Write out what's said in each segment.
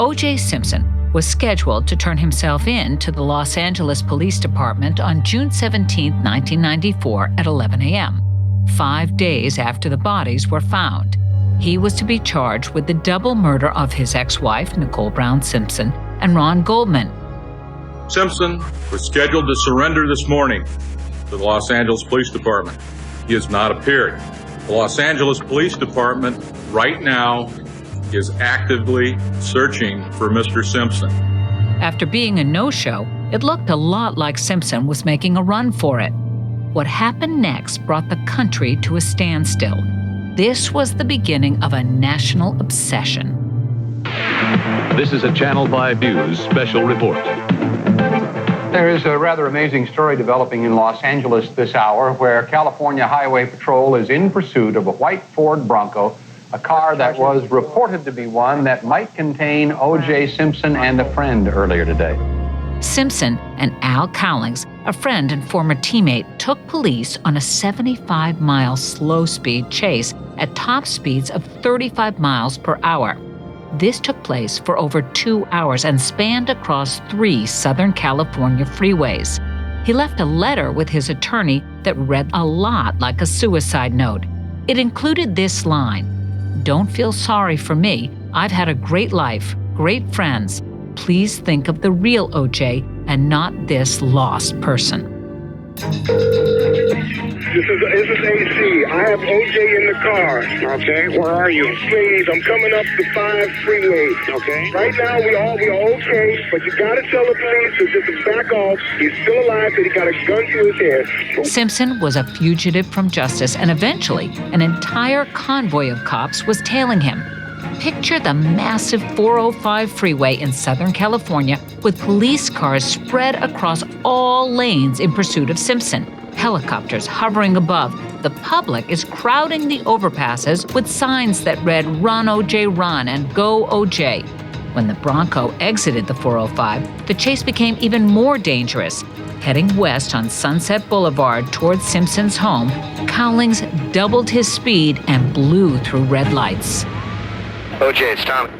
O.J. Simpson was scheduled to turn himself in to the Los Angeles Police Department on June 17, 1994 at 11 a.m., 5 days after the bodies were found. He was to be charged with the double murder of his ex-wife, Nicole Brown Simpson, and Ron Goldman. Simpson was scheduled to surrender this morning to the Los Angeles Police Department. He has not appeared. The Los Angeles Police Department right now is actively searching for Mr. Simpson. After being a no-show, it looked a lot like Simpson was making a run for it. What happened next brought the country to a standstill. This was the beginning of a national obsession. This is a Channel 5 News special report. There is a rather amazing story developing in Los Angeles this hour where California Highway Patrol is in pursuit of a white Ford Bronco, a car that was reported to be one that might contain O.J. Simpson and a friend earlier today. Simpson and Al Cowlings, a friend and former teammate, took police on a 75-mile slow-speed chase at top speeds of 35 miles per hour. This took place for over 2 hours and spanned across 3 Southern California freeways. He left a letter with his attorney that read a lot like a suicide note. It included this line: "Don't feel sorry for me. I've had a great life, great friends. Please think of the real O.J. and not this lost person." This is AC. I have OJ in the car. Okay, where are you? Please, I'm coming up the 5 freeways. Okay. Right now we're okay, but you gotta tell the police to just back off. He's still alive, but he got a gun to his head. Simpson was a fugitive from justice, and eventually an entire convoy of cops was tailing him. Picture the massive 405 freeway in Southern California with police cars spread across all lanes in pursuit of Simpson. Helicopters hovering above. The public is crowding the overpasses with signs that read "Run, O.J., run," and "Go, O.J." When the Bronco exited the 405, the chase became even more dangerous. Heading west on Sunset Boulevard towards Simpson's home, Cowlings doubled his speed and blew through red lights. O.J., it's Tommy.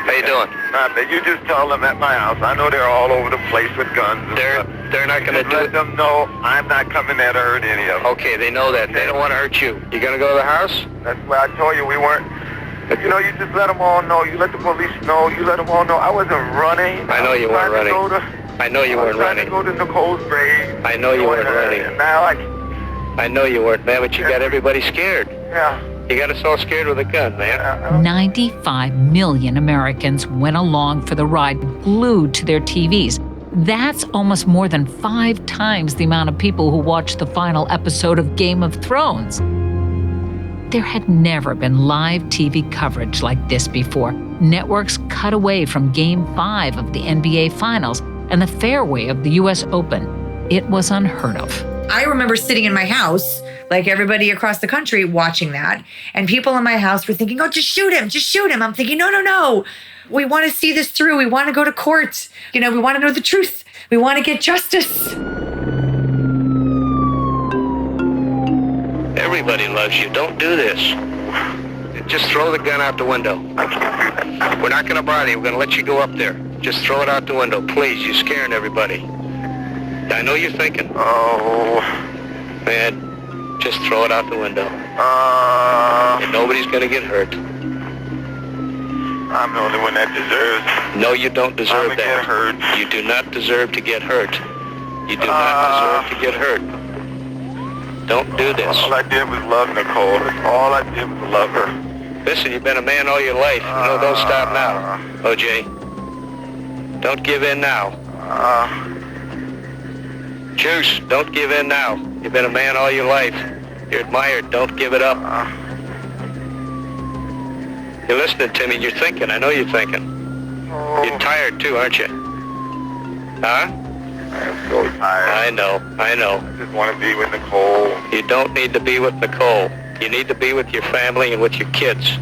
How you doing? You just tell them at my house. I know they're all over the place with guns. They're not going to do let it. them know I'm not coming there to hurt any of them. Okay, they know that. They don't want to hurt you. You going to go to the house? That's why I told you we weren't. You know, you just let them all know. You let the police know. You let them all know. I wasn't running. I know you weren't running. I know you weren't running. I was trying to go to Nicole's grave. I know you weren't running. And now I know you weren't, man, but you got everybody scared. Yeah. You got us all scared with a gun, man. 95 million Americans went along for the ride, glued to their TVs. That's almost more than 5 times the amount of people who watched the final episode of Game of Thrones. There had never been live TV coverage like this before. Networks cut away from Game 5 of the NBA Finals and the fairway of the U.S. Open. It was unheard of. I remember sitting in my house, like everybody across the country, watching that. And people in my house were thinking, "Oh, just shoot him, just shoot him." I'm thinking, no. We want to see this through. We want to go to court. We want to know the truth. We want to get justice. Everybody loves you. Don't do this. Just throw the gun out the window. We're not going to bother you. We're going to let you go up there. Just throw it out the window. Please, you're scaring everybody. I know you're thinking. Oh. Man, just throw it out the window. And nobody's going to get hurt. I'm the only one that deserves. No, you don't deserve that. Get hurt. You do not deserve to get hurt. You do not deserve to get hurt. Don't do this. All I did was love Nicole. All I did was love her. Listen, you've been a man all your life. No, don't stop now, O.J. Don't give in now. Juice, don't give in now. You've been a man all your life. You're admired. Don't give it up. You're listening to me and you're thinking. I know you're thinking. You're tired too, aren't you? Huh? I'm so tired. I know. I just want to be with Nicole. You don't need to be with Nicole. You need to be with your family and with your kids.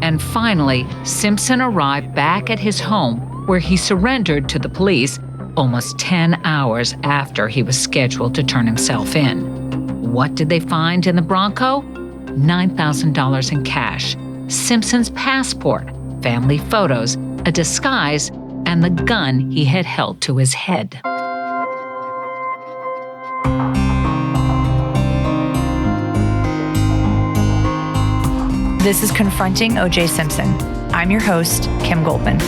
And finally, Simpson arrived back at his home where he surrendered to the police almost 10 hours after he was scheduled to turn himself in. What did they find in the Bronco? $9,000 in cash, Simpson's passport, family photos, a disguise, and the gun he had held to his head. This is Confronting O.J. Simpson. I'm your host, Kim Goldman.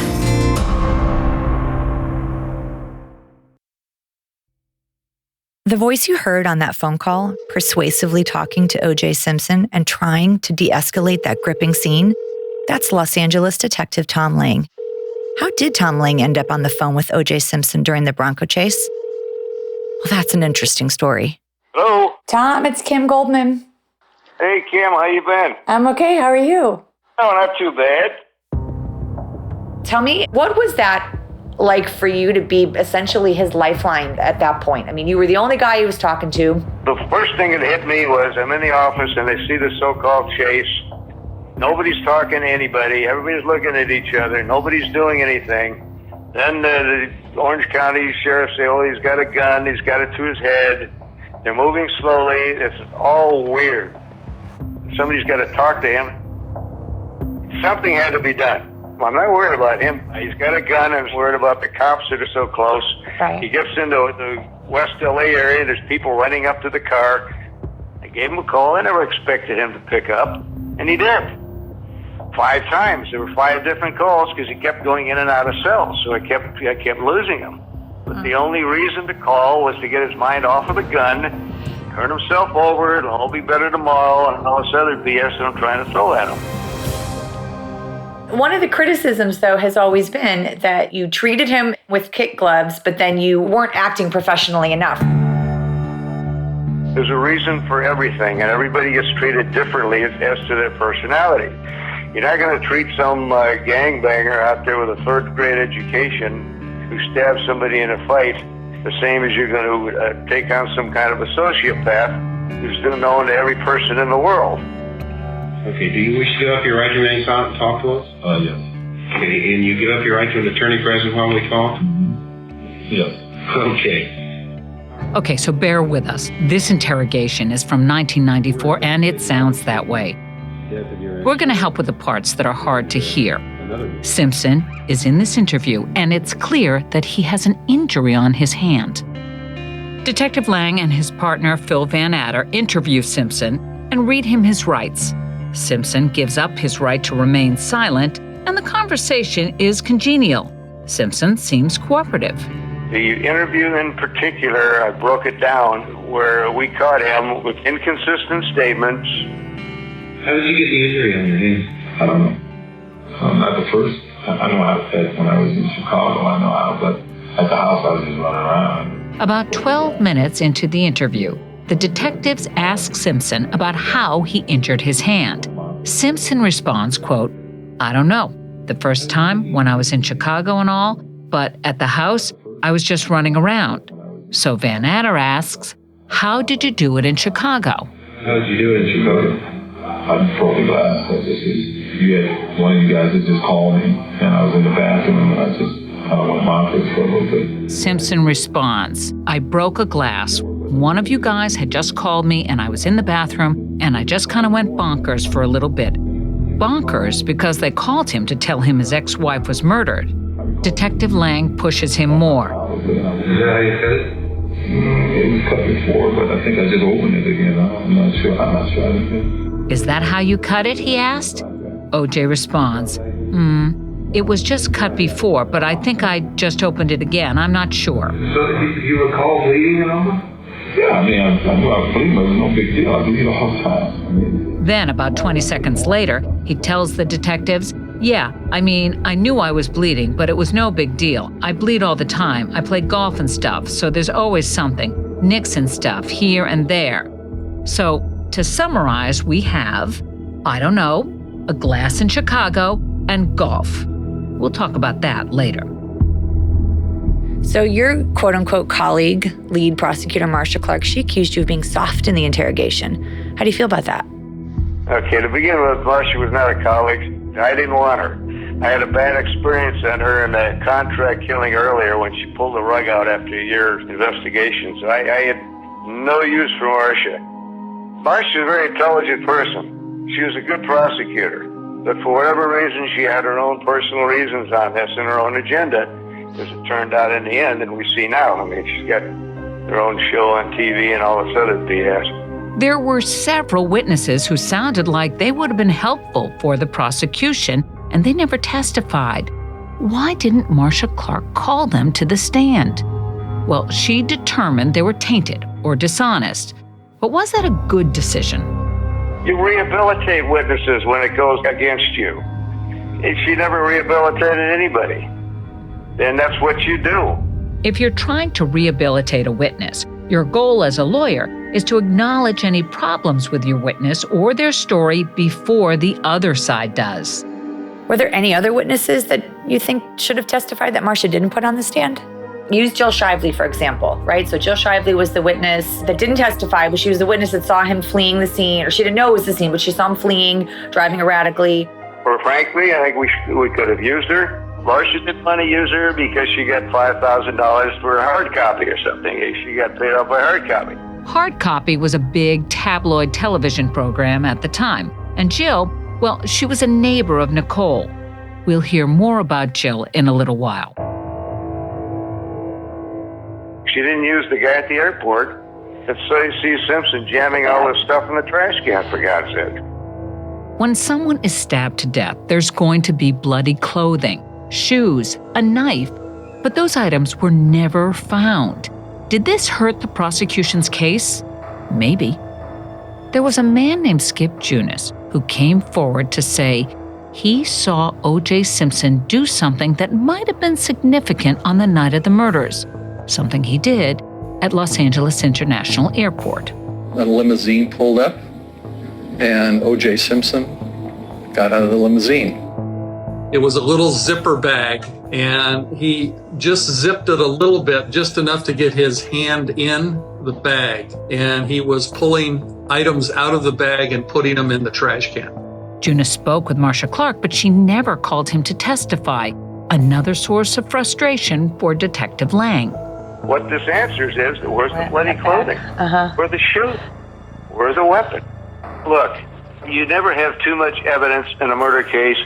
The voice you heard on that phone call, persuasively talking to O.J. Simpson and trying to de-escalate that gripping scene, that's Los Angeles detective Tom Lange. How did Tom Lange end up on the phone with O.J. Simpson during the Bronco chase? Well, that's an interesting story. Hello? Tom, it's Kim Goldman. Hey, Kim, how you been? I'm okay. How are you? Oh, not too bad. Tell me, what was that like for you to be essentially his lifeline at that point? I mean, you were the only guy he was talking to. The first thing that hit me was I'm in the office and I see the so-called chase. Nobody's talking to anybody. Everybody's looking at each other. Nobody's doing anything. Then the Orange County sheriff say, oh, he's got a gun. He's got it to his head. They're moving slowly. It's all weird. Somebody's got to talk to him. Something had to be done. Well, I'm not worried about him. He's got a gun. I'm worried about the cops that are so close. Right. He gets into the West LA area. There's people running up to the car. I gave him a call. I never expected him to pick up, and he did. 5 times. There were 5 different calls because he kept going in and out of cells, so I kept losing him. But the only reason to call was to get his mind off of the gun, turn himself over, it'll all be better tomorrow, and all this other BS that I'm trying to throw at him. One of the criticisms, though, has always been that you treated him with kid gloves, but then you weren't acting professionally enough. There's a reason for everything, and everybody gets treated differently as to their personality. You're not going to treat some gangbanger out there with a 3rd grade education who stabs somebody in a fight the same as you're going to take on some kind of a sociopath who's known to every person in the world. Okay, do you wish to give up your right to remain silent and talk to us? Yes. Okay, and you give up your right to an attorney present while we talk? Yes. Okay, so bear with us. This interrogation is from 1994, and it sounds that way. We're going to help with the parts that are hard to hear. Simpson is in this interview, and it's clear that he has an injury on his hand. Detective Lange and his partner, Phil Van Adder, interview Simpson and read him his rights. Simpson gives up his right to remain silent, and the conversation is congenial. Simpson seems cooperative. The interview in particular, I broke it down where we caught him with inconsistent statements. How did you get the injury on your hand? I don't know. Not the first. I know how it when I was in Chicago. I know how, but at the house I was just running around. About 12 minutes into the interview, the detectives ask Simpson about how he injured his hand. Simpson responds, quote, I don't know. The first time when I was in Chicago and all, but at the house, I was just running around. So Van Adder asks, how did you do it in Chicago? How did you do it in Chicago? I broke the glass. You had one of you guys that just called me, and I was in the bathroom, and I went bonkers for a little bit. Simpson responds, I broke a glass. One of you guys had just called me, and I was in the bathroom, and I just kind of went bonkers for a little bit. Bonkers because they called him to tell him his ex-wife was murdered. Detective Lange pushes him more. Is that how you cut it? It was cut before, but I think I just opened it again. I'm not sure. Is that how you cut it, he asked? O.J. responds, it was just cut before, but I think I just opened it again. I'm not sure. So you recall bleeding and all? Yeah, I knew I was bleeding, but it was no big deal. I bleed all the time. Then, about 20 seconds later, he tells the detectives, I knew I was bleeding, but it was no big deal. I bleed all the time. I play golf and stuff, so there's always something. Nicks and stuff here and there. So, to summarize, we have, I don't know, a glass in Chicago, and golf. We'll talk about that later. So your quote-unquote colleague, lead prosecutor Marcia Clark, she accused you of being soft in the interrogation. How do you feel about that? Okay, to begin with, Marcia was not a colleague. I didn't want her. I had a bad experience on her in a contract killing earlier when she pulled the rug out after a year's investigation. So I had no use for Marcia. Marcia's a very intelligent person. She was a good prosecutor. But for whatever reason, she had her own personal reasons on this and her own agenda, as it turned out in the end, and we see now. I mean, she's got her own show on TV and all this other BS. There were several witnesses who sounded like they would have been helpful for the prosecution, and they never testified. Why didn't Marcia Clark call them to the stand? Well, she determined they were tainted or dishonest. But was that a good decision? You rehabilitate witnesses when it goes against you. If she never rehabilitated anybody, then that's what you do. If you're trying to rehabilitate a witness, your goal as a lawyer is to acknowledge any problems with your witness or their story before the other side does. Were there any other witnesses that you think should have testified that Marcia didn't put on the stand? Use Jill Shively, for example, right? So Jill Shively was the witness that didn't testify, but she was the witness that saw him fleeing the scene, or she didn't know it was the scene, but she saw him fleeing, driving erratically. Or frankly, I think we could have used her. Marcia didn't want to use her because she got $5,000 for a hard copy or something. She got paid off by hard copy. Hard Copy was a big tabloid television program at the time. And Jill, well, she was a neighbor of Nicole. We'll hear more about Jill in a little while. She didn't use the guy at the airport that saw C. Simpson jamming all this stuff in the trash can, for God's sake. When someone is stabbed to death, there's going to be bloody clothing, shoes, a knife, but those items were never found. Did this hurt the prosecution's case? Maybe. There was a man named Skip Junis who came forward to say he saw O.J. Simpson do something that might have been significant on the night of the murders, something he did at Los Angeles International Airport. A limousine pulled up, and O.J. Simpson got out of the limousine. It was a little zipper bag, and he just zipped it a little bit, just enough to get his hand in the bag. And he was pulling items out of the bag and putting them in the trash can. Junis spoke with Marcia Clark, but she never called him to testify. Another source of frustration for Detective Lange. What this answers is, where's the bloody clothing? Where's the shoes? Where's the weapon? Look, you never have too much evidence in a murder case,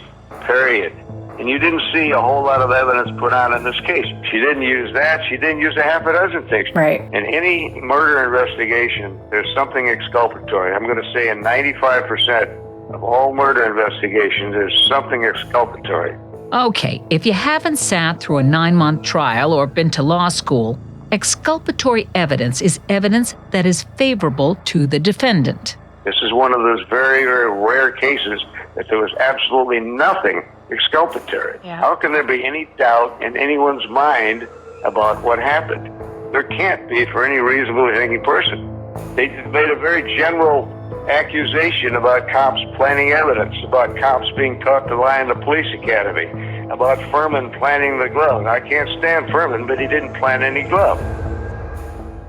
period. And you didn't see a whole lot of evidence put on in this case. She didn't use that. She didn't use a half a dozen things. Right. In any murder investigation, there's something exculpatory. I'm going to say in 95% of all murder investigations, there's something exculpatory. Okay, if you haven't sat through a 9-month trial or been to law school, exculpatory evidence is evidence that is favorable to the defendant. This is one of those very, very rare cases that there was absolutely nothing exculpatory. Yeah. How can there be any doubt in anyone's mind about what happened? There can't be for any reasonably thinking person. They made a very general accusation about cops planting evidence, about cops being taught to lie in the police academy, about Fetterman planting the glove. Now, I can't stand Fetterman, but he didn't plant any glove.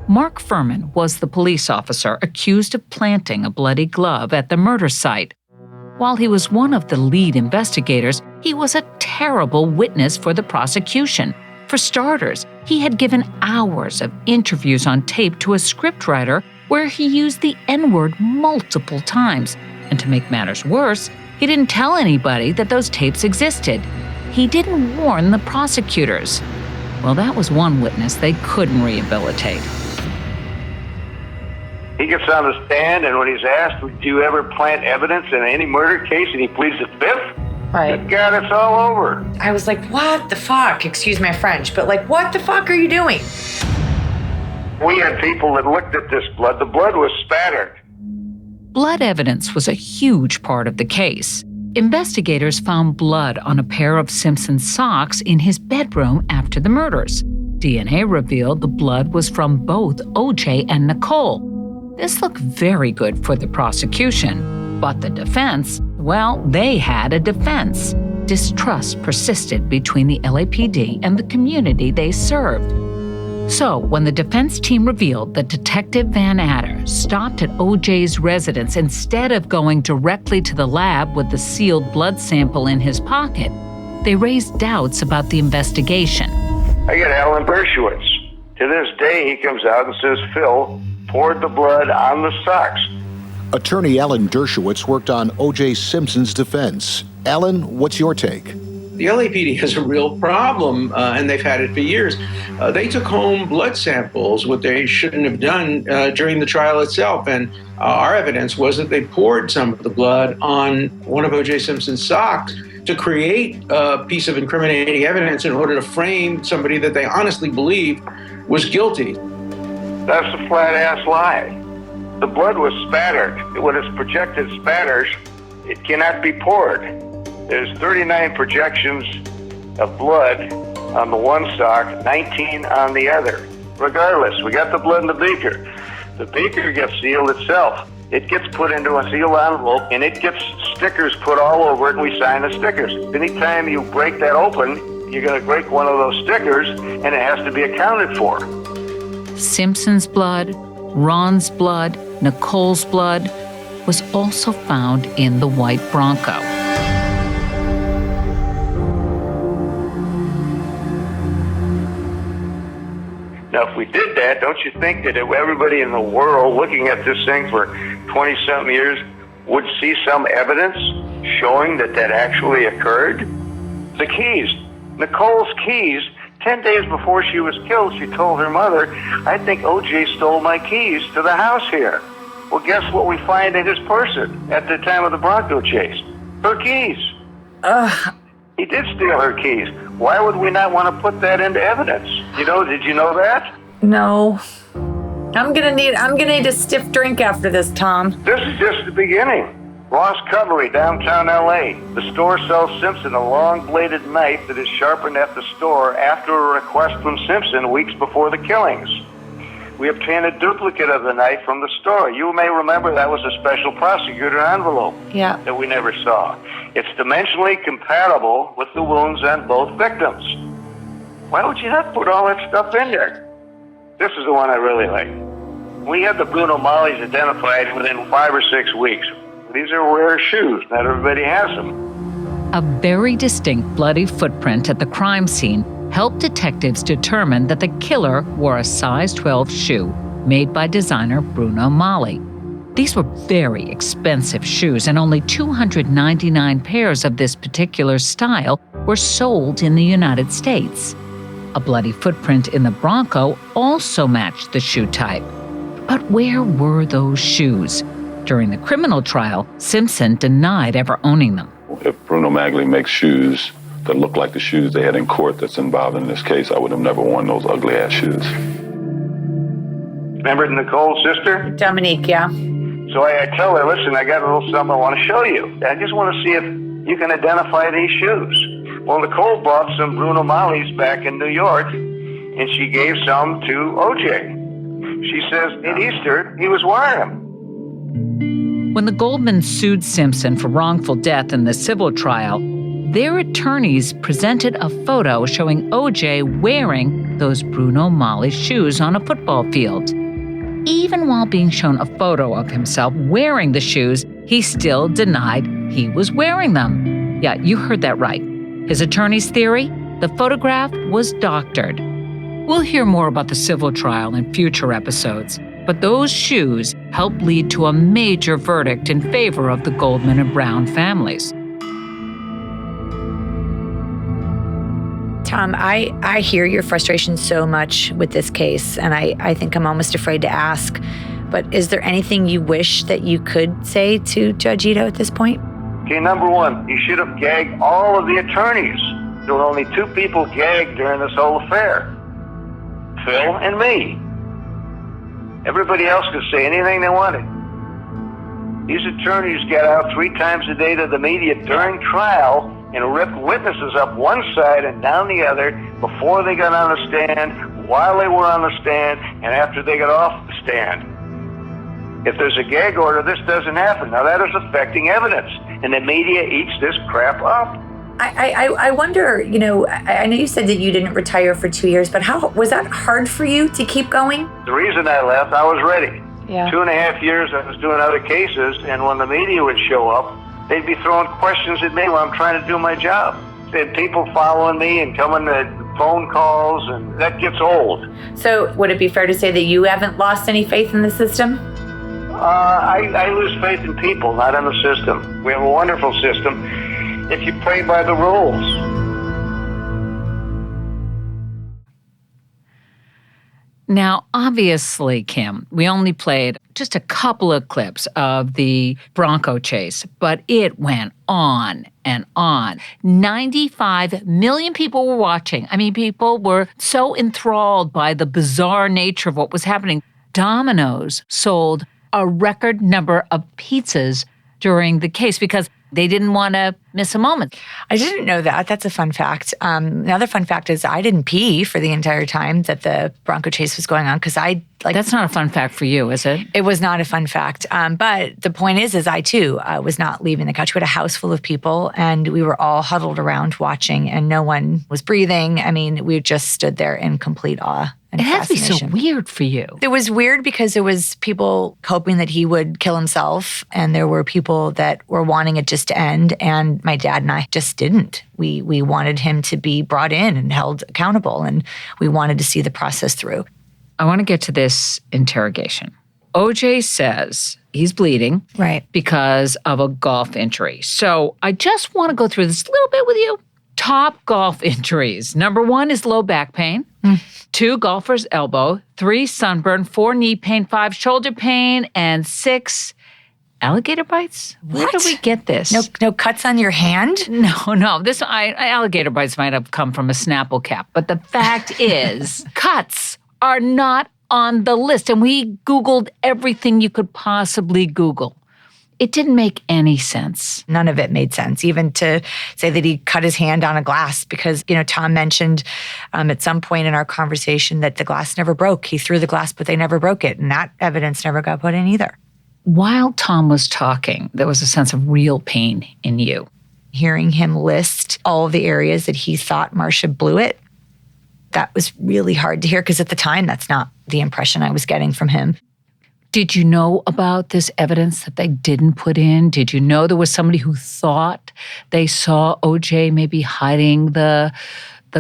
Mark Fetterman was the police officer accused of planting a bloody glove at the murder site. While he was one of the lead investigators, he was a terrible witness for the prosecution. For starters, he had given hours of interviews on tape to a scriptwriter where he used the N-word multiple times. And to make matters worse, he didn't tell anybody that those tapes existed. He didn't warn the prosecutors. Well, that was one witness they couldn't rehabilitate. He gets on the stand, and when he's asked, "Would you ever plant evidence in any murder case?" and he pleads the fifth, Right. good God, it's all over. I was like, what the fuck? Excuse my French, but like, what the fuck are you doing? We had people that looked at this blood. The blood was spattered. Blood evidence was a huge part of the case. Investigators found blood on a pair of Simpson's socks in his bedroom after the murders. DNA revealed the blood was from both O.J. and Nicole. This looked very good for the prosecution, but the defense, well, they had a defense. Distrust persisted between the LAPD and the community they served. So, when the defense team revealed that Detective Van Adder stopped at O.J.'s residence instead of going directly to the lab with the sealed blood sample in his pocket, they raised doubts about the investigation. I get Alan Dershowitz. To this day, he comes out and says Phil poured the blood on the socks. Attorney Alan Dershowitz worked on O.J. Simpson's defense Ellen, what's your take? The LAPD has a real problem, and they've had it for years. They took home blood samples, what they shouldn't have done during the trial itself. And our evidence was that they poured some of the blood on one of O.J. Simpson's socks to create a piece of incriminating evidence in order to frame somebody that they honestly believed was guilty. That's a flat-ass lie. The blood was spattered. When it's projected spatters, it cannot be poured. There's 39 projections of blood on the one sock, 19 on the other. Regardless, we got the blood in the beaker. The beaker gets sealed itself. It gets put into a sealed envelope, and it gets stickers put all over it, and we sign the stickers. Anytime you break that open, you're going to break one of those stickers, and it has to be accounted for. Simpson's blood, Ron's blood, Nicole's blood was also found in the white Bronco. Now, if we did that, don't you think that everybody in the world looking at this thing for 20-something years would see some evidence showing that that actually occurred? The keys. Nicole's keys, 10 days before she was killed, she told her mother, I think O.J. stole my keys to the house here. Well, guess what we find in his person at the time of the Bronco chase? Her keys. He did steal her keys. Why would we not want to put that into evidence? Did you know that? No. I'm gonna need a stiff drink after this, Tom. This is just the beginning. Ross Cutlery, downtown L.A. The store sells Simpson a long-bladed knife that is sharpened at the store after a request from Simpson weeks before the killings. We obtained a duplicate of the knife from the store. You may remember that was a special prosecutor envelope that we never saw. It's dimensionally compatible with the wounds on both victims. Why would you not put all that stuff in there? This is the one I really like. We had the Bruno Mollies identified within 5 or 6 weeks. These are rare shoes. Not everybody has them. A very distinct bloody footprint at the crime scene helped detectives determine that the killer wore a size 12 shoe made by designer Bruno Molli. These were very expensive shoes, and only 299 pairs of this particular style were sold in the United States. A bloody footprint in the Bronco also matched the shoe type. But where were those shoes? During the criminal trial, Simpson denied ever owning them. If Bruno Magli makes shoes that look like the shoes they had in court that's involved in this case, I would have never worn those ugly-ass shoes. Remember Nicole's sister? Dominique, yeah. So I tell her, listen, I got a little something I want to show you. I just want to see if you can identify these shoes. Well, Nicole bought some Bruno Mollies back in New York, and she gave some to O.J. She says at Easter, he was wearing them. When the Goldman sued Simpson for wrongful death in the civil trial, their attorneys presented a photo showing O.J. wearing those Bruno Molli shoes on a football field. Even while being shown a photo of himself wearing the shoes, he still denied he was wearing them. Yeah, you heard that right. His attorney's theory? The photograph was doctored. We'll hear more about the civil trial in future episodes, but those shoes helped lead to a major verdict in favor of the Goldman and Brown families. Tom, I hear your frustration so much with this case, and I think I'm almost afraid to ask, but is there anything you wish that you could say to Judge Ito at this point? Okay, number one, you should have gagged all of the attorneys. There were only 2 people gagged during this whole affair. Phil and me. Everybody else could say anything they wanted. These attorneys got out 3 times a day to the media during trial and ripped witnesses up one side and down the other before they got on the stand, while they were on the stand, and after they got off the stand. If there's a gag order, this doesn't happen. Now that is affecting evidence, and the media eats this crap up. I wonder, I know you said that you didn't retire for 2 years, but how was that hard for you to keep going? The reason I left, I was ready. Yeah. 2.5 years I was doing other cases, and when the media would show up, they'd be throwing questions at me while I'm trying to do my job. They had people following me and coming to phone calls, and that gets old. So would it be fair to say that you haven't lost any faith in the system? I lose faith in people, not in the system. We have a wonderful system. if you play by the rules. Now, obviously, Kim, we only played just a couple of clips of the Bronco chase, but it went on and on. 95 million people were watching. I mean, people were so enthralled by the bizarre nature of what was happening. Domino's sold a record number of pizzas during the case because they didn't want to miss a moment. I didn't know that. That's a fun fact. Another fun fact is I didn't pee for the entire time that the Bronco chase was going on because That's not a fun fact for you, is it? It was not a fun fact. But the point is I too was not leaving the couch. We had a house full of people and we were all huddled around watching and no one was breathing. I mean, we just stood there in complete awe. It had to be so weird for you. It was weird because there was people hoping that he would kill himself, and there were people that were wanting it just to end, and my dad and I just didn't. We wanted him to be brought in and held accountable, and we wanted to see the process through. I want to get to this interrogation. OJ says he's bleeding because of a golf injury. So I just want to go through this a little bit with you. Top golf injuries. Number 1 is low back pain. 2, golfer's elbow. 3, sunburn. 4, knee pain. 5, shoulder pain. And 6, alligator bites? Where did we get this? No cuts on your hand? No. This alligator bites might have come from a Snapple cap. But the fact is, cuts are not on the list. And we Googled everything you could possibly Google. It didn't make any sense. None of it made sense, even to say that he cut his hand on a glass because, Tom mentioned at some point in our conversation that the glass never broke. He threw the glass, but they never broke it. And that evidence never got put in either. While Tom was talking, there was a sense of real pain in you. Hearing him list all of the areas that he thought Marcia blew it, that was really hard to hear because at the time, that's not the impression I was getting from him. Did you know about this evidence that they didn't put in? Did you know there was somebody who thought they saw OJ maybe hiding the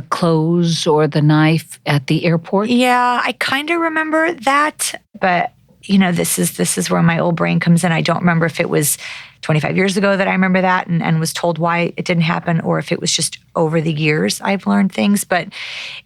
clothes or the knife at the airport? Yeah, I kind of remember that. But, this is where my old brain comes in. I don't remember if it was 25 years ago that I remember that and was told why it didn't happen or if it was just over the years I've learned things. But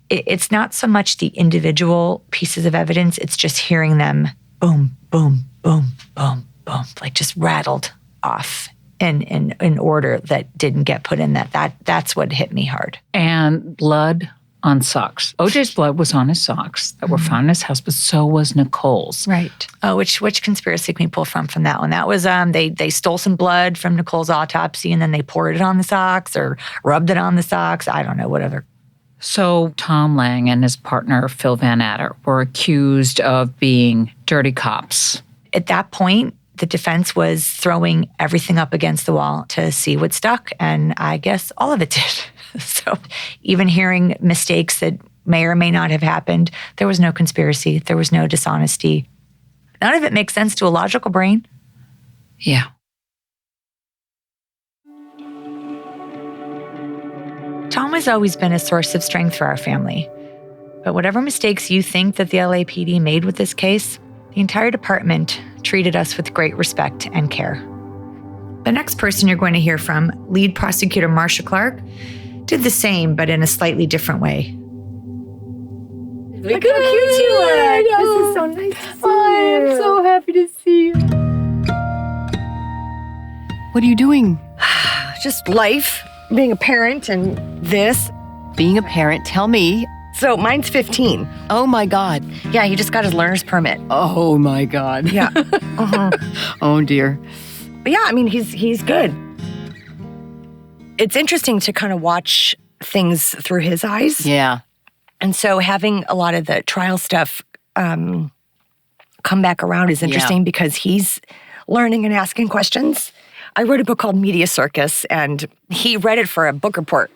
it's not so much the individual pieces of evidence. It's just hearing them boom, boom, boom, boom, boom, like just rattled off in order that didn't get put in that's what hit me hard. And blood on socks. OJ's blood was on his socks that were found in his house, but so was Nicole's. Right. Oh, which conspiracy can we pull from that one? That was they stole some blood from Nicole's autopsy and then they poured it on the socks or rubbed it on the socks. I don't know, whatever. So Tom Lange and his partner, Phil Van Adder, were accused of being dirty cops. At that point, the defense was throwing everything up against the wall to see what stuck, and I guess all of it did. So even hearing mistakes that may or may not have happened, there was no conspiracy, there was no dishonesty. None of it makes sense to a logical brain. Yeah. Tom has always been a source of strength for our family. But whatever mistakes you think that the LAPD made with this case, the entire department treated us with great respect and care. The next person you're going to hear from, lead prosecutor Marcia Clark, did the same, but in a slightly different way. Look how cute you are. This is so nice to see you. I'm so happy to see you. What are you doing? Just life. Being a parent and this. Being a parent, tell me. So mine's 15. Oh my God. Yeah, he just got his learner's permit. Oh my God. Yeah. Oh dear. But yeah, I mean, he's good. It's interesting to kind of watch things through his eyes. Yeah. And so having a lot of the trial stuff come back around is interesting because he's learning and asking questions. I wrote a book called Media Circus, and he read it for a book report.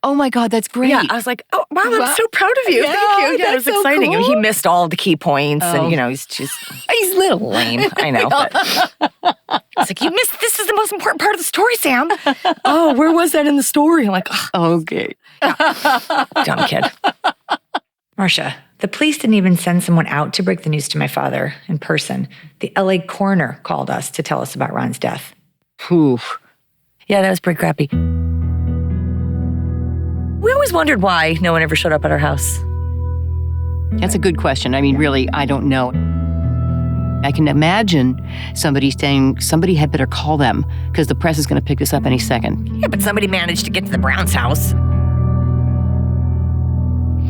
Oh my God, that's great. Yeah, I was like, oh, wow, I'm so proud of you. Yeah, thank you. Yeah, it was so exciting. cool. And he missed all of the key points, and he's a little lame, I know. But I was like, you missed, this is the most important part of the story, Sam. Oh, where was that in the story? I'm like, oh. Okay. Dumb kid. Marcia, the police didn't even send someone out to break the news to my father in person. The LA coroner called us to tell us about Ron's death. Whew. Yeah, that was pretty crappy. We always wondered why no one ever showed up at our house. That's a good question. I mean, really, I don't know. I can imagine somebody saying, somebody had better call them because the press is going to pick this up any second. Yeah, but somebody managed to get to the Browns' house.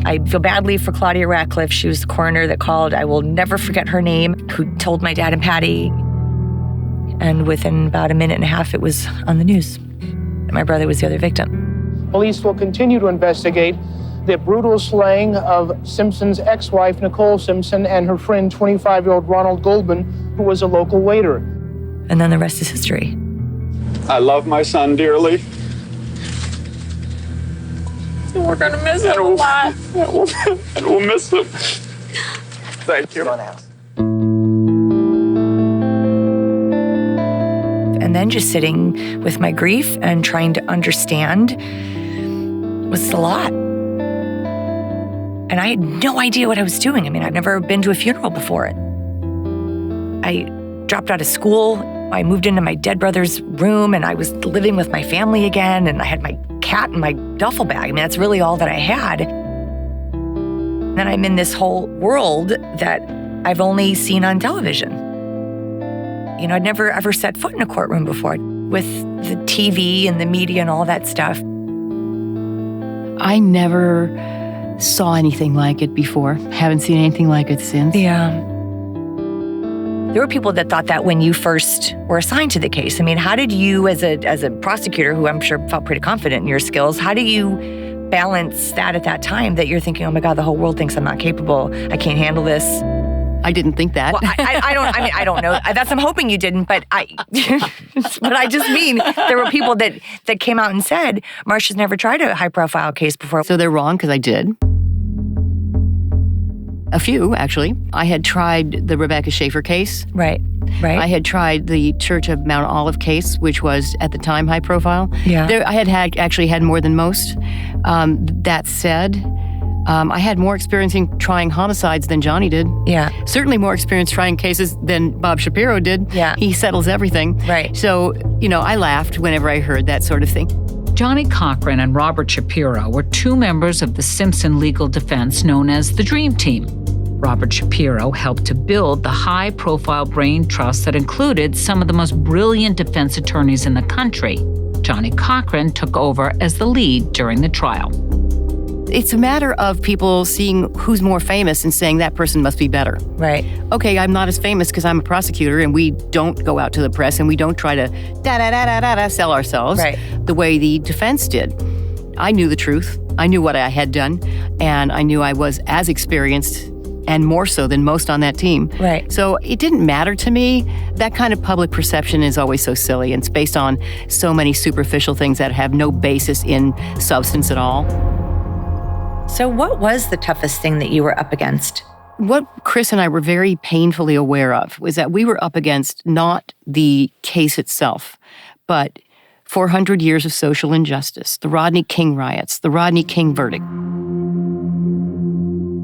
I feel badly for Claudia Ratcliffe. She was the coroner that called. I will never forget her name, who told my dad and Patty. And within about a minute and a half, it was on the news. And my brother was the other victim. Police will continue to investigate the brutal slaying of Simpson's ex-wife, Nicole Simpson, and her friend, 25-year-old Ronald Goldman, who was a local waiter. And then the rest is history. I love my son dearly. And we're going to miss him a lot. And we'll miss him. Thank you. And then just sitting with my grief and trying to understand was a lot. And I had no idea what I was doing. I mean, I've never been to a funeral before it. I dropped out of school. I moved into my dead brother's room, and I was living with my family again, and I had my cat in my duffel bag. I mean, that's really all that I had. Then I'm in this whole world that I've only seen on television. You know, I'd never ever set foot in a courtroom before with the TV and the media and all that stuff. I never saw anything like it before. Haven't seen anything like it since. Yeah. There were people that thought that when you first were assigned to the case. I mean, how did you, as a prosecutor, who I'm sure felt pretty confident in your skills, how do you balance that at that time that you're thinking, oh my God, the whole world thinks I'm not capable, I can't handle this? I didn't think that. Well, I don't know. I'm hoping you didn't, but but I just mean there were people that came out and said, Marcia's never tried a high-profile case before. So they're wrong because I did. A few, actually. I had tried the Rebecca Schaefer case. Right. I had tried the Church of Mount Olive case, which was at the time high profile. Yeah. I actually had more than most. That said, I had more experience in trying homicides than Johnny did. Yeah. Certainly more experience trying cases than Bob Shapiro did. Yeah. He settles everything. Right. So, I laughed whenever I heard that sort of thing. Johnny Cochran and Robert Shapiro were two members of the Simpson legal defense known as the Dream Team. Robert Shapiro helped to build the high-profile brain trust that included some of the most brilliant defense attorneys in the country. Johnny Cochran took over as the lead during the trial. It's a matter of people seeing who's more famous and saying that person must be better. Right. Okay, I'm not as famous because I'm a prosecutor and we don't go out to the press and we don't try to sell ourselves the way the defense did. I knew the truth. I knew what I had done, and I knew I was as experienced and more so than most on that team. Right. So it didn't matter to me. That kind of public perception is always so silly, and it's based on so many superficial things that have no basis in substance at all. So what was the toughest thing that you were up against? What Chris and I were very painfully aware of was that we were up against not the case itself, but 400 years of social injustice, the Rodney King riots, the Rodney King verdict.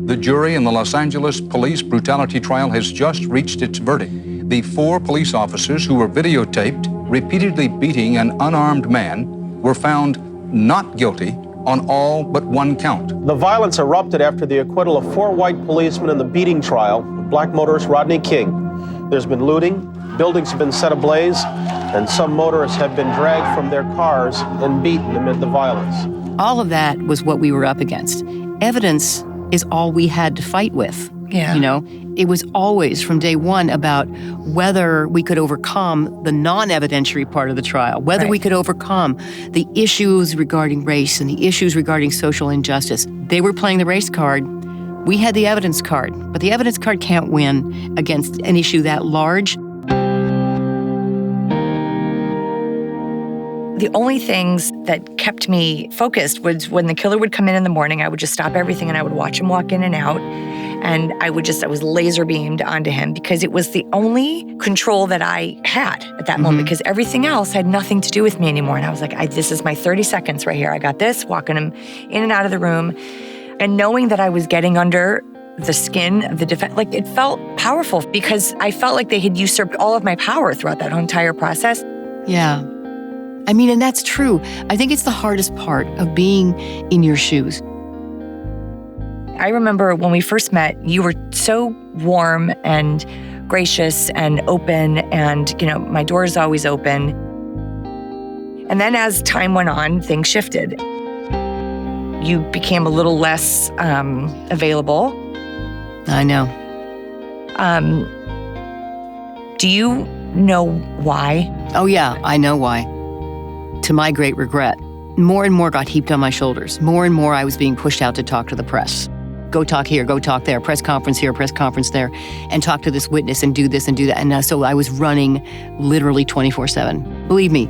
The jury in the Los Angeles police brutality trial has just reached its verdict. The 4 police officers who were videotaped repeatedly beating an unarmed man were found not guilty on all but one count. The violence erupted after the acquittal of 4 white policemen in the beating trial of black motorist Rodney King. There's been looting, buildings have been set ablaze, and some motorists have been dragged from their cars and beaten amid the violence. All of that was what we were up against. Evidence is all we had to fight with. Yeah. It was always from day one about whether we could overcome the non-evidentiary part of the trial, whether we could overcome the issues regarding race and the issues regarding social injustice. They were playing the race card. We had the evidence card, but the evidence card can't win against an issue that large. The only things that kept me focused was when the killer would come in the morning, I would just stop everything and I would watch him walk in and out. And I was laser beamed onto him because it was the only control that I had at that moment, because everything else had nothing to do with me anymore. And I was like, this is my 30 seconds right here. I got this, walking him in and out of the room. And knowing that I was getting under the skin of the defense, it felt powerful because I felt like they had usurped all of my power throughout that whole entire process. Yeah. I mean, and that's true. I think it's the hardest part of being in your shoes. I remember when we first met, you were so warm and gracious and open, and, my door is always open. And then as time went on, things shifted. You became a little less available. I know. Do you know why? Oh, yeah, I know why. To my great regret. More and more got heaped on my shoulders. More and more I was being pushed out to talk to the press. Go talk here, go talk there, press conference here, press conference there, and talk to this witness and do this and do that. And so I was running literally 24/7. Believe me,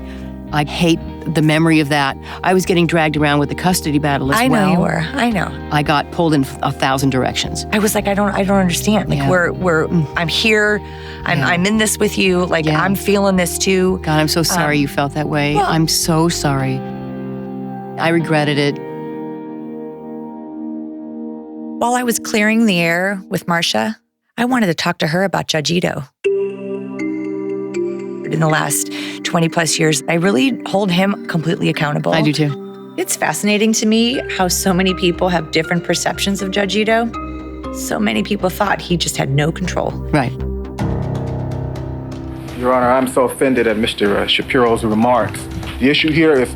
I hate the memory of that. I was getting dragged around with the custody battle as well. I know you were. I know. I got pulled in 1,000 directions. I was like, I don't understand. Like, I'm here. I'm in this with you. Like, I'm feeling this too. God, I'm so sorry you felt that way. Well, I'm so sorry. I regretted it. While I was clearing the air with Marcia, I wanted to talk to her about Judge Ito. In the last 20 plus years, I really hold him completely accountable. I do too. It's fascinating to me how so many people have different perceptions of Judge Ito. So many people thought he just had no control. Right. Your Honor, I'm so offended at Mr. Shapiro's remarks. The issue here is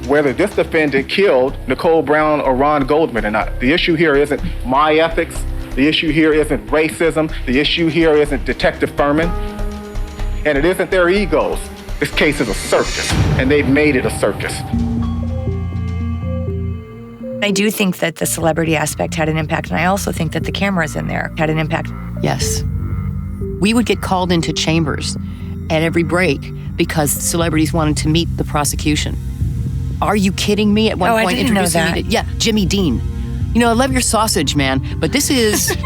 whether this defendant killed Nicole Brown or Ron Goldman or not. The issue here isn't my ethics. The issue here isn't racism. The issue here isn't Detective Fetterman. And it isn't their egos. This case is a circus, and they've made it a circus. I do think that the celebrity aspect had an impact, and I also think that the cameras in there had an impact. Yes. We would get called into chambers at every break because celebrities wanted to meet the prosecution. Are you kidding me? At one point, I didn't know introducing that. me to, Jimmy Dean. I love your sausage, man, but this is,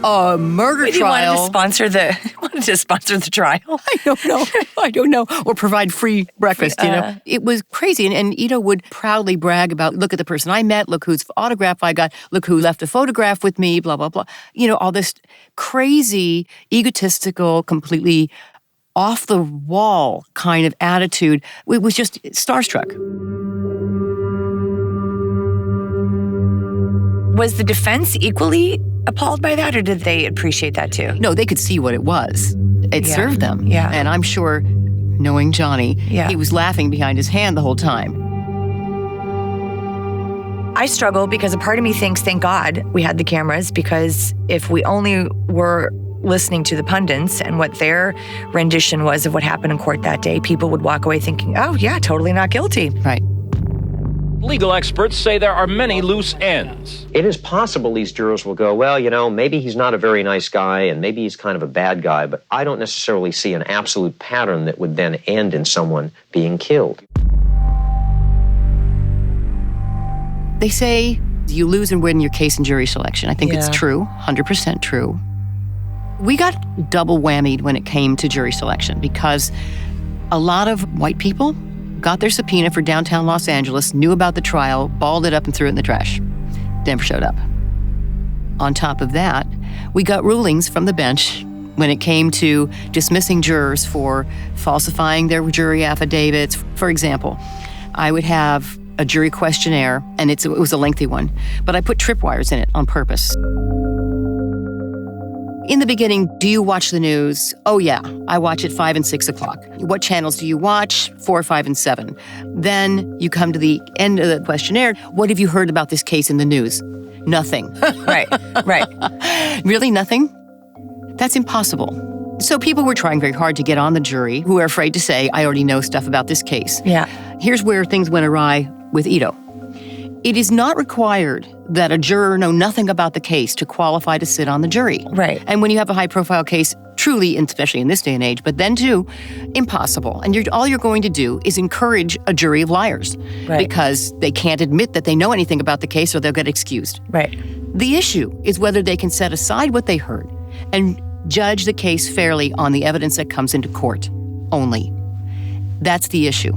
a murder Maybe trial. wanted to sponsor the trial. I don't know. Or provide free breakfast, It was crazy. And Ito would proudly brag about, look at the person I met, look whose autograph I got, look who left a photograph with me, blah, blah, blah. All this crazy, egotistical, completely off the wall kind of attitude. It was just starstruck. Was the defense equally appalled by that, or did they appreciate that too? No, they could see what it was. It served them. Yeah. And I'm sure, knowing Johnny, he was laughing behind his hand the whole time. I struggle because a part of me thinks, thank God we had the cameras, because if we only were listening to the pundits and what their rendition was of what happened in court that day, people would walk away thinking, oh yeah, totally not guilty. Right. Legal experts say there are many loose ends. It is possible these jurors will go, well, maybe he's not a very nice guy and maybe he's kind of a bad guy, but I don't necessarily see an absolute pattern that would then end in someone being killed. They say you lose and win your case in jury selection. I think it's true, 100% true. We got double whammied when it came to jury selection because a lot of white people got their subpoena for downtown Los Angeles, knew about the trial, balled it up and threw it in the trash. Never showed up. On top of that, we got rulings from the bench when it came to dismissing jurors for falsifying their jury affidavits. For example, I would have a jury questionnaire, and it was a lengthy one, but I put tripwires in it on purpose. In the beginning, do you watch the news? Oh yeah, I watch at 5 and 6 o'clock. What channels do you watch? 4, 5, and 7. Then you come to the end of the questionnaire. What have you heard about this case in the news? Nothing. Right. Really nothing? That's impossible. So people were trying very hard to get on the jury who are afraid to say, I already know stuff about this case. Yeah. Here's where things went awry with Ito. It is not required that a juror know nothing about the case to qualify to sit on the jury. Right. And when you have a high-profile case, truly, and especially in this day and age, but then too, impossible. And all you're going to do is encourage a jury of liars. Right. Because they can't admit that they know anything about the case or they'll get excused. Right. The issue is whether they can set aside what they heard and judge the case fairly on the evidence that comes into court only. That's the issue.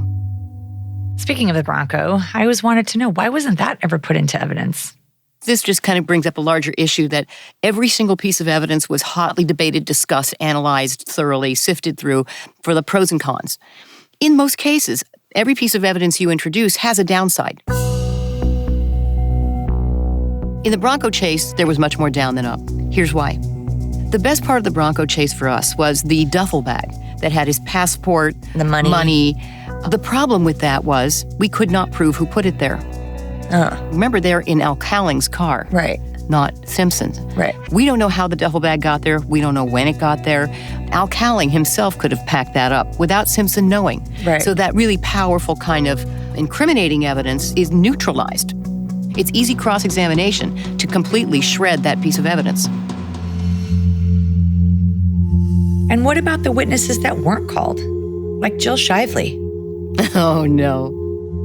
Speaking of the Bronco, I always wanted to know, why wasn't that ever put into evidence? This just kind of brings up a larger issue that every single piece of evidence was hotly debated, discussed, analyzed thoroughly, sifted through for the pros and cons. In most cases, every piece of evidence you introduce has a downside. In the Bronco chase, there was much more down than up. Here's why. The best part of the Bronco chase for us was the duffel bag that had his passport, the money. The problem with that was we could not prove who put it there. Remember, they're in Al Cowling's car. Right. Not Simpson's. Right. We don't know how the duffel bag got there. We don't know when it got there. Al Cowling himself could have packed that up without Simpson knowing. Right. So that really powerful kind of incriminating evidence is neutralized. It's easy cross-examination to completely shred that piece of evidence. And what about the witnesses that weren't called? Like Jill Shively. Oh, no.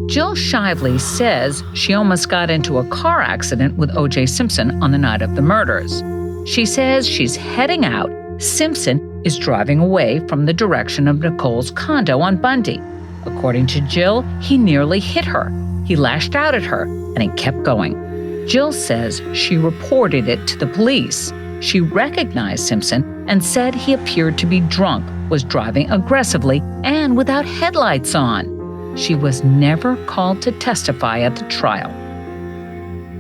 Jill Shively says she almost got into a car accident with O.J. Simpson on the night of the murders. She says she's heading out. Simpson is driving away from the direction of Nicole's condo on Bundy. According to Jill, he nearly hit her. He lashed out at her, and he kept going. Jill says she reported it to the police. She recognized Simpson and said he appeared to be drunk, was driving aggressively, and without headlights on. She was never called to testify at the trial.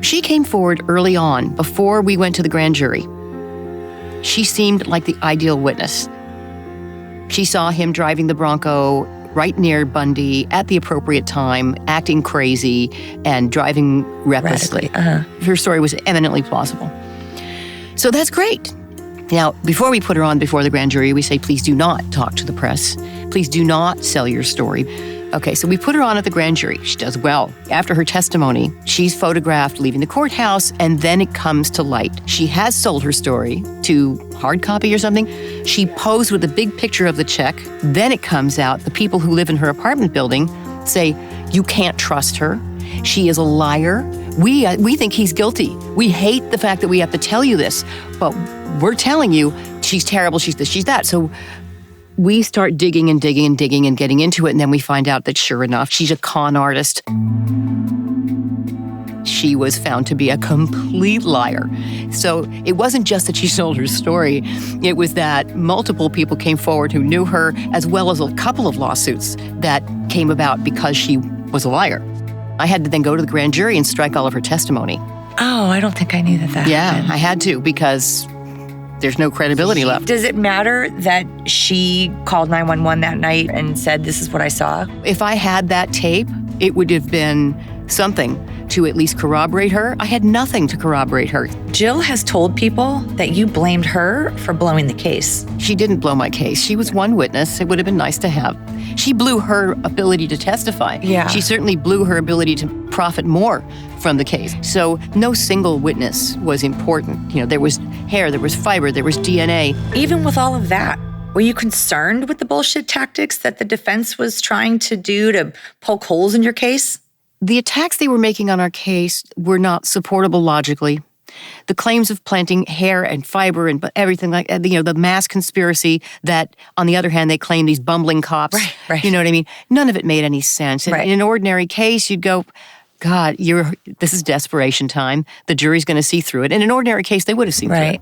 She came forward early on, before we went to the grand jury. She seemed like the ideal witness. She saw him driving the Bronco right near Bundy at the appropriate time, acting crazy and driving recklessly. Her story was eminently plausible. So that's great. Now, before we put her on before the grand jury, we say, please do not talk to the press. Please do not sell your story. Okay, so we put her on at the grand jury. She does well. After her testimony, she's photographed leaving the courthouse, and then it comes to light. She has sold her story to hard copy or something. She posed with a big picture of the check. Then it comes out the people who live in her apartment building say, you can't trust her. She is a liar. We think he's guilty. We hate the fact that we have to tell you this, but we're telling you she's terrible, she's this, she's that. So we start digging and digging and digging and getting into it, and then we find out that sure enough, she's a con artist. She was found to be a complete liar. So it wasn't just that she sold her story. It was that multiple people came forward who knew her, as well as a couple of lawsuits that came about because she was a liar. I had to then go to the grand jury and strike all of her testimony. Oh, I don't think I knew that happened. Yeah, I had to because there's no credibility left. Does it matter that she called 911 that night and said, this is what I saw? If I had that tape, it would have been something to at least corroborate her. I had nothing to corroborate her. Jill has told people that you blamed her for blowing the case. She didn't blow my case. She was one witness. It would have been nice to have. She blew her ability to testify. Yeah. She certainly blew her ability to profit more from the case. So no single witness was important. You know, there was hair, there was fiber, there was DNA. Even with all of that, were you concerned with the bullshit tactics that the defense was trying to do to poke holes in your case? The attacks they were making on our case were not supportable logically. The claims of planting hair and fiber and everything like that, you know, the mass conspiracy that, on the other hand, they claim these bumbling cops. Right. You know what I mean? None of it made any sense. Right. In an ordinary case, you'd go, God, this is desperation time. The jury's going to see through it. In an ordinary case, they would have seen through it.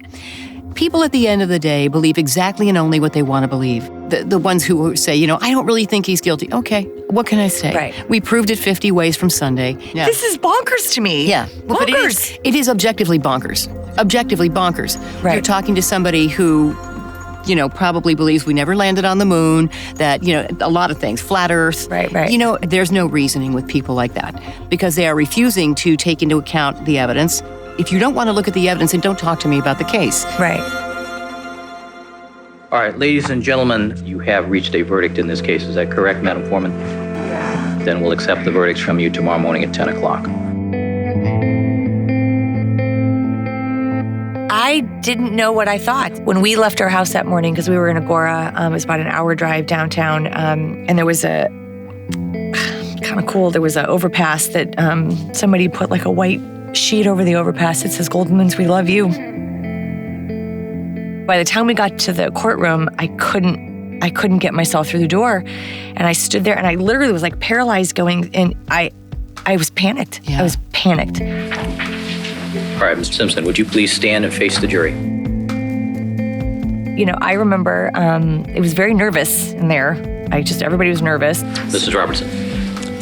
People at the end of the day believe exactly and only what they want to believe. The ones who say, you know, I don't really think he's guilty. Okay, what can I say? Right. We proved it 50 ways from Sunday. Yeah. This is bonkers to me. Yeah. Well, but it is objectively bonkers. Objectively bonkers. Right. You're talking to somebody who, you know, probably believes we never landed on the moon, that, you know, a lot of things, flat earth. Right. You know, there's no reasoning with people like that because they are refusing to take into account the evidence. If you don't want to look at the evidence, then don't talk to me about the case. Right. All right, ladies and gentlemen, you have reached a verdict in this case. Is that correct, Madam Foreman? Then we'll accept the verdicts from you tomorrow morning at 10 o'clock. I didn't know what I thought. When we left our house that morning, because we were in Agora, it was about an hour drive downtown, and there was a, kind of cool, there was an overpass that somebody put like a white sheet over the overpass that says, Goldman's, we love you. By the time we got to the courtroom, I couldn't get myself through the door. And I stood there and I literally was like paralyzed going, and I was panicked. Yeah. I was panicked. All right, Mr. Simpson, would you please stand and face the jury? You know, I remember it was very nervous in there. Everybody was nervous. Mrs. Robertson.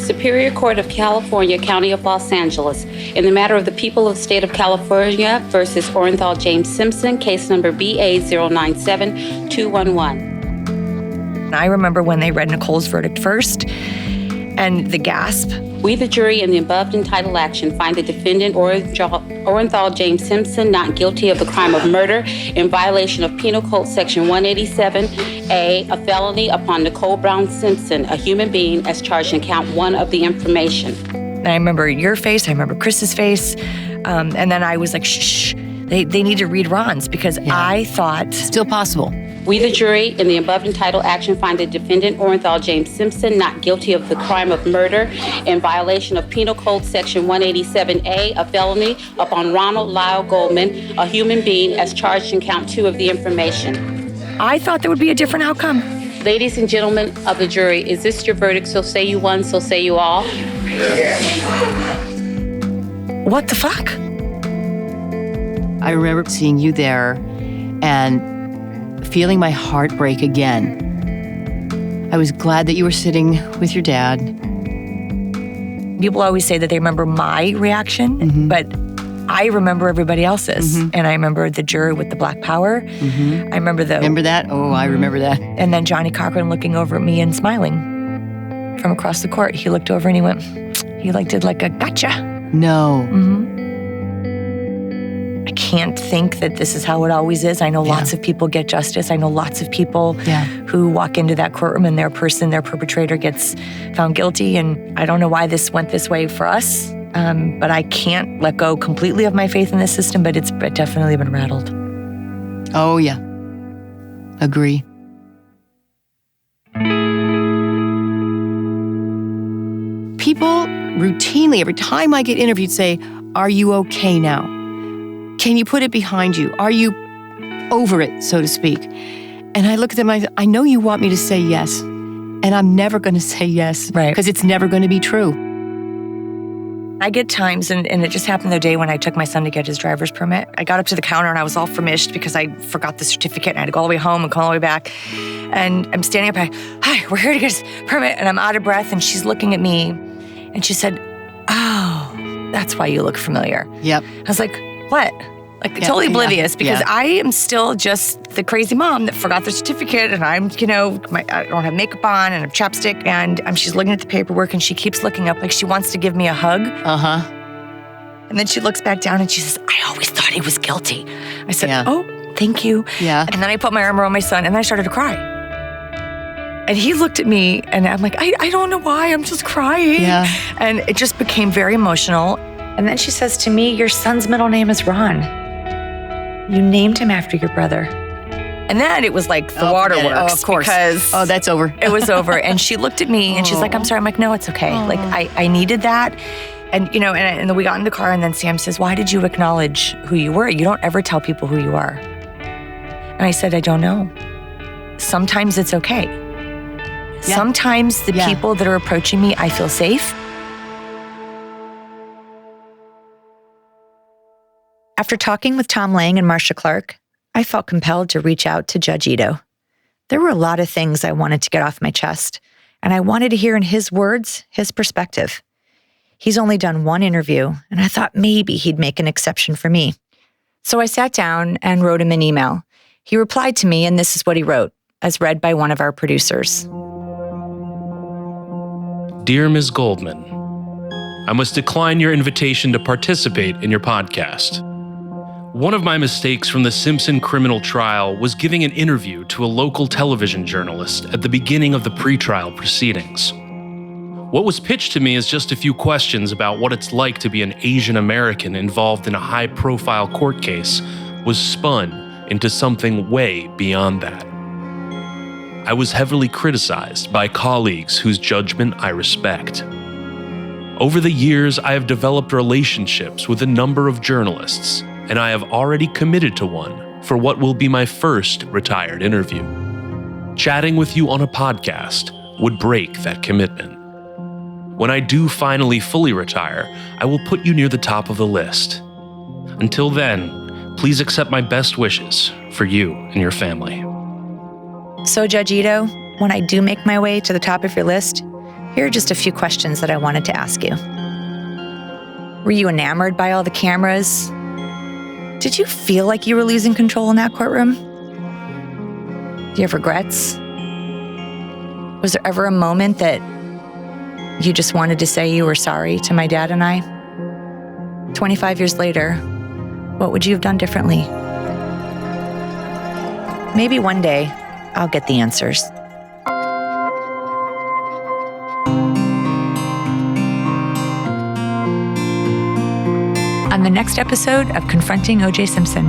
Superior Court of California, County of Los Angeles, in the matter of the people of the state of California versus Orenthal James Simpson, case number BA097211. I remember when they read Nicole's verdict first, and the gasp. We, the jury, in the above entitled action, find the defendant, Orenthal James Simpson, not guilty of the crime of murder in violation of Penal Code Section 187A, a felony upon Nicole Brown Simpson, a human being, as charged in count 1 of the information. And I remember your face, I remember Chris's face, and then I was like, shh, they need to read Ron's, because I thought... Still possible. We, the jury, in the above entitled action, find the defendant, Orenthal James Simpson, not guilty of the crime of murder in violation of Penal Code Section 187A, a felony upon Ronald Lyle Goldman, a human being, as charged in count 2 of the information. I thought there would be a different outcome. Ladies and gentlemen of the jury, is this your verdict? So say you one, so say you all. What the fuck? I remember seeing you there and feeling my heart break again. I was glad that you were sitting with your dad. People always say that they remember my reaction, but I remember everybody else's. And I remember the juror with the black power. I remember the... Remember that? Oh, I remember that. And then Johnny Cochran looking over at me and smiling from across the court. He looked over and he went, did like a gotcha. No. I can't think that this is how it always is. I know lots of people get justice. I know lots of people who walk into that courtroom and their perpetrator gets found guilty. And I don't know why this went this way for us, but I can't let go completely of my faith in this system, but it's definitely been rattled. Oh, yeah. Agree. People routinely, every time I get interviewed, say, "Are you okay now? Can you put it behind you? Are you over it, so to speak?" And I look at them, I know you want me to say yes, and I'm never going to say yes, because it's never going to be true. I get times, and it just happened the day when I took my son to get his driver's permit. I got up to the counter and I was all famished because I forgot the certificate and I had to go all the way home and come all the way back. And I'm standing up, hi, we're here to get his permit. And I'm out of breath and she's looking at me and she said, "Oh, that's why you look familiar." Yep. I was like, "What?" Totally oblivious because I am still just the crazy mom that forgot the certificate and I'm, I don't have makeup on and I have chapstick and she's looking at the paperwork and she keeps looking up like she wants to give me a hug. And then she looks back down and she says, "I always thought he was guilty." I said, "Oh, thank you." Yeah. And then I put my arm around my son and then I started to cry. And he looked at me and I'm like, I don't know why, I'm just crying. Yeah. And it just became very emotional. And then she says to me, "Your son's middle name is Ron. You named him after your brother." And then it was like the waterworks. Oh, of course. Because that's over. It was over. And she looked at me and she's like, "I'm sorry." I'm like, "No, it's okay." Like, I needed that. And, and then we got in the car and then Sam says, "Why did you acknowledge who you were? You don't ever tell people who you are." And I said, "I don't know. Sometimes it's okay. Sometimes the people that are approaching me, I feel safe." After talking with Tom Lange and Marcia Clark, I felt compelled to reach out to Judge Ito. There were a lot of things I wanted to get off my chest, and I wanted to hear in his words, his perspective. He's only done one interview, and I thought maybe he'd make an exception for me. So I sat down and wrote him an email. He replied to me, and this is what he wrote, as read by one of our producers. Dear Ms. Goldman, I must decline your invitation to participate in your podcast. One of my mistakes from the Simpson criminal trial was giving an interview to a local television journalist at the beginning of the pretrial proceedings. What was pitched to me as just a few questions about what it's like to be an Asian American involved in a high-profile court case was spun into something way beyond that. I was heavily criticized by colleagues whose judgment I respect. Over the years, I have developed relationships with a number of journalists, and I have already committed to one for what will be my first retired interview. Chatting with you on a podcast would break that commitment. When I do finally fully retire, I will put you near the top of the list. Until then, please accept my best wishes for you and your family. So, Judge Ito, When I do make my way to the top of your list, here are just a few questions that I wanted to ask you. Were you enamored by all the cameras? Did you feel like you were losing control in that courtroom? Do you have regrets? Was there ever a moment that you just wanted to say you were sorry to my dad and I? 25 years later, what would you have done differently? Maybe one day I'll get the answers. On the next episode of Confronting O.J. Simpson,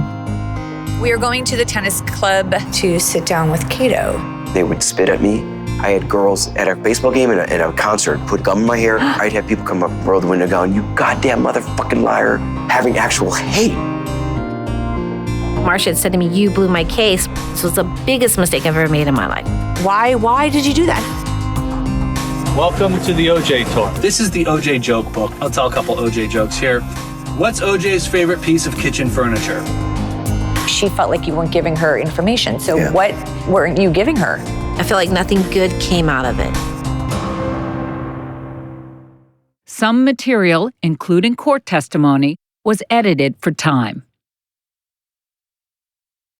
we are going to the tennis club to sit down with Cato. They would spit at me. I had girls at a baseball game and a concert put gum in my hair. I'd have people come up, roll the window down, "You goddamn motherfucking liar," having actual hate. Marcia had said to me, "You blew my case." This was the biggest mistake I've ever made in my life. Why did you do that? Welcome to the OJ Tour. This is the OJ joke book. I'll tell a couple OJ jokes here. What's OJ's favorite piece of kitchen furniture? She felt like you weren't giving her information. So what weren't you giving her? I feel like nothing good came out of it. Some material, including court testimony, was edited for time.